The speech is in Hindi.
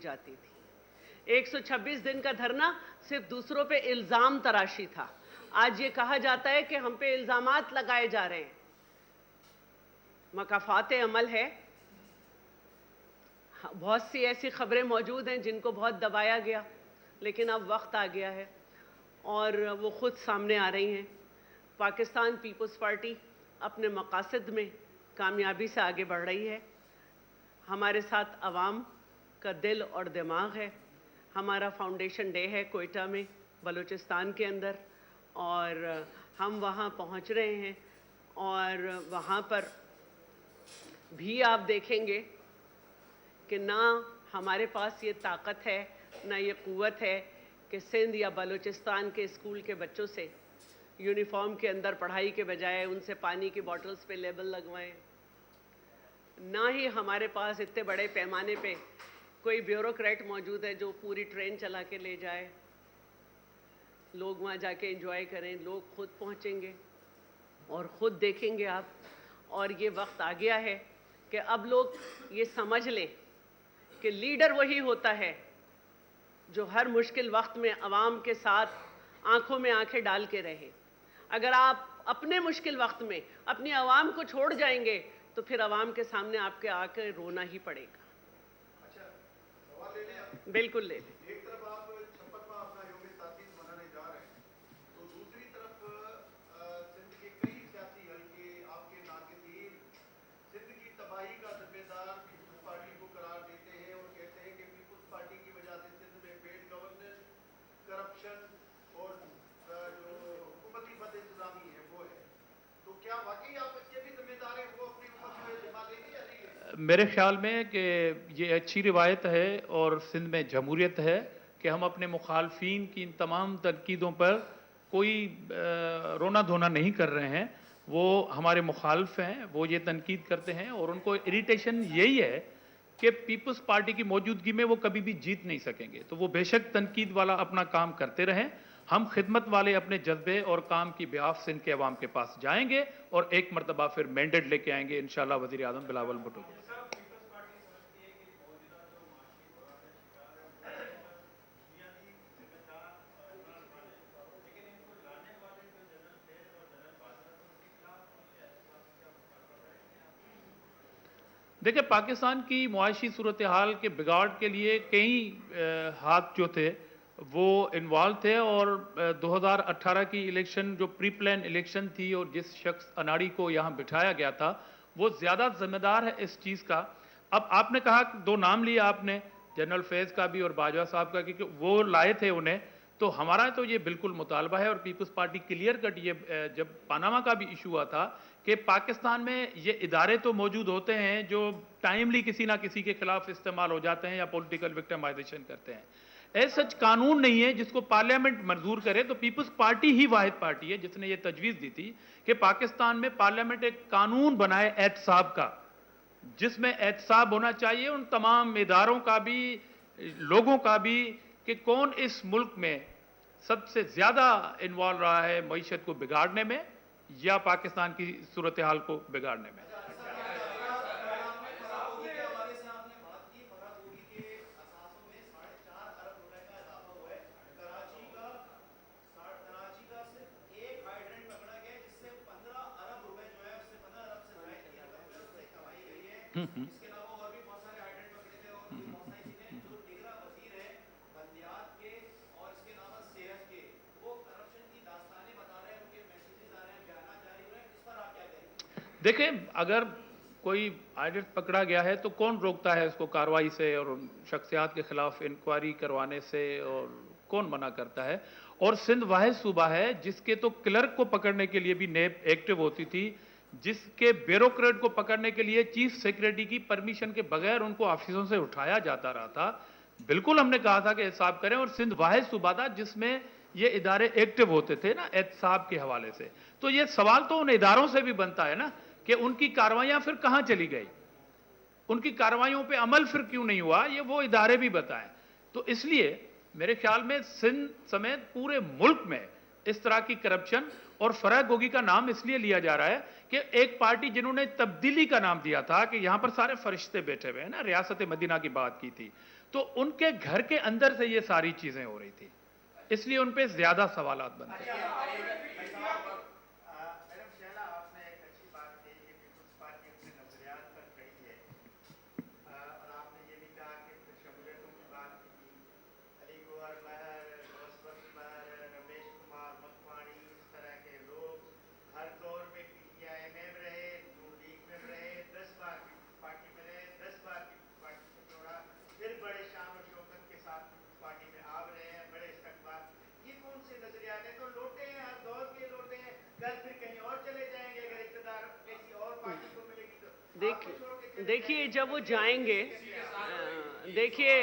जाती थी। 126 दिन का धरना सिर्फ दूसरों पे इल्जाम तराशी था। आज ये कहा जाता है कि हम पे इल्जामात लगाए जा रहे हैं। मकाफात अमल है। बहुत सी ऐसी खबरें मौजूद हैं जिनको बहुत दबाया गया, लेकिन अब वक्त आ गया है और वो खुद सामने आ रही हैं। पाकिस्तान पीपल्स पार्टी अपने मकासद में कामयाबी से आगे बढ़ रही है। हमारे साथ अवाम का दिल और दिमाग है। हमारा फाउंडेशन डे है कोयटा में, बलूचिस्तान के अंदर, और हम वहाँ पहुँच रहे हैं और वहाँ पर भी आप देखेंगे कि ना हमारे पास ये ताकत है, ना ये क़ुव्वत है कि सिंध या बलूचिस्तान के स्कूल के बच्चों से यूनिफॉर्म के अंदर पढ़ाई के बजाय उनसे पानी की बॉटल्स पे लेबल लगवाएं। ना ही हमारे पास इतने बड़े पैमाने पे कोई ब्यूरोक्रेट मौजूद है जो पूरी ट्रेन चला के ले जाए। लोग वहाँ जाके एंजॉय करें। लोग खुद पहुँचेंगे और ख़ुद देखेंगे आप। और ये वक्त आ गया है कि अब लोग ये समझ लें कि लीडर वही होता है जो हर मुश्किल वक्त में आवाम के साथ आंखों में आंखें डाल के रहे। अगर आप अपने मुश्किल वक्त में अपनी आवाम को छोड़ जाएंगे तो फिर आवाम के सामने आपके आके रोना ही पड़ेगा। अच्छा, सवाल ले लें आप? बिल्कुल ले लें। एक तरफ आप 56वां अपना योम तासीस मनाने जा रहे हैं, तो दूसरी तरफ सिंध के कई सियासी हल्के आपके नाक़िदीन सिंध की तबाही का जिम्मेदार पीपल्स पार्टी को करार देते हैं और कहते हैं कि पीपल्स पार्टी की वजह से सिंध में बेड गवर्नेंस, करप्शन और जो हुकूमती बद इंतजामी है वो है। तो क्या वाकई आप इसके भी जिम्मेदार हैं? वो अपनी उम्मत में जिम्मा लेंगे या नहीं? मेरे ख्याल में कि ये अच्छी रिवायत है और सिंध में जमहूरियत है कि हम अपने मुखालफीन की इन तमाम तनकीदों पर कोई रोना धोना नहीं कर रहे हैं। वो हमारे मुखालफ हैं, वो ये तनकीद करते हैं और उनको इरिटेशन यही है कि पीपल्स पार्टी की मौजूदगी में वो कभी भी जीत नहीं सकेंगे। तो वो बेशक तनकीद वाला अपना काम करते रहें, हम खिदमत वाले अपने जज्बे और काम की ब्याफ सिंध के अवाम के पास जाएंगे और एक मरतबा फिर मैंडेट लेके आएंगे इंशाअल्लाह वज़ीर आज़म बिलावल भुट्टो को। देखिए, पाकिस्तान की मुआशी सूरत हाल के बिगाड़ के लिए कई हाथ जो थे वो इन्वॉल्व थे और 2018 की इलेक्शन जो प्री प्लान इलेक्शन थी और जिस शख्स अनाड़ी को यहाँ बिठाया गया था वो ज़्यादा जिम्मेदार है इस चीज़ का। अब आपने कहा कि दो नाम लिए आपने, जनरल फैज़ का भी और बाजवा साहब का, क्योंकि वो लाए थे उन्हें। तो हमारा तो ये बिल्कुल मुतालबा है और पीपल्स पार्टी क्लियर कट ये जब पानामा का भी इशू हुआ था कि पाकिस्तान में ये इदारे तो मौजूद होते हैं जो टाइमली किसी ना किसी के खिलाफ इस्तेमाल हो जाते हैं या पॉलिटिकल विक्टिमाइजेशन करते हैं। ऐसा सच कानून नहीं है जिसको पार्लियामेंट मंजूर करे। तो पीपल्स पार्टी ही वाहिद पार्टी है जिसने ये तजवीज़ दी थी कि पाकिस्तान में पार्लियामेंट एक कानून बनाए एहतसाब का, जिसमें एहतसाब होना चाहिए उन तमाम इदारों का भी, लोगों का भी, कि कौन इस मुल्क में सबसे ज़्यादा इन्वॉल्व रहा है मईशत को बिगाड़ने में या पाकिस्तान की सूरत हाल को बिगाड़ने में। इसके अलावा और भी बहुत सारे हाइड्रेंट पकड़े थे और बहुत सारी चीजें जो निगरां वजीर हैं बल्दियात के और इसके अलावा सेहत के, वो करप्शन की दास्तानें बता रहे हैं, उनके मैसेजेस आ रहे हैं, बयान जारी हो रहे हैं। इस पर आप क्या कहेंगे? देखें, अगर कोई हाइड्रेंट पकड़ा गया है तो कौन रोकता है उसको कार्रवाई से और उन शख्सियात के खिलाफ इंक्वायरी करवाने से, और कौन मना करता है? और सिंध वाहिद सूबा है जिसके तो क्लर्क को पकड़ने के लिए भी नेब एक्टिव होती थी, जिसके ब्यूरोक्रेट को पकड़ने के लिए चीफ सेक्रेटरी की परमिशन के बगैर उनको ऑफिसों से उठाया जाता रहा था। बिल्कुल हमने कहा था कि एहतसाब करें और सिंध वाहिद सूबा था जिसमें ये इदारे एक्टिव होते थे ना एहतसाब के हवाले से। तो ये सवाल तो उन इदारों से भी बनता है ना कि उनकी कार्रवाइयां फिर कहां चली गई, उनकी कार्रवाइयों पे अमल फिर क्यों नहीं हुआ, ये वो इदारे भी बताएं। तो इसलिए मेरे ख्याल में सिंध समेत पूरे मुल्क में इस तरह की करप्शन, और फराह गोगी का नाम इसलिए लिया जा रहा है कि एक पार्टी जिन्होंने तब्दीली का नाम दिया था कि यहां पर सारे फरिश्ते बैठे हुए हैं ना, रियासत मदीना की बात की थी, तो उनके घर के अंदर से ये सारी चीजें हो रही थी, इसलिए उन पे ज्यादा सवालात बनते हैं। मैडम शहला, आपने एक अच्छी बात कही कि पीपल्स पार्टी अपने नजरियात पर खड़ी है, और आपने ये भी कहा कि शमूलियतों की बात की, अली गौहर महर, रोशवंत महर, रमेश कुमार मकवाणी, इस तरह के लोग हर दौर में PTI में रहे, नून लीग में रहे, 10 बार पीपल्स पार्टी में रहे, 10 बार पीपल्स पार्टी से जोड़ा, फिर बड़े शान और शौकत के साथ पीपल्स पार्टी में आ रहे हैं, बड़े इस्तकबाल। ये कौन से नजरियात है? तो लौटे हैं, हर दौर के लौटे हैं, कल फिर कहीं और चले जाएंगे, अगर इक़्तिदार किसी और पार्टी को मिलेगी तो। देखिए जब वो जाएंगे, देखिए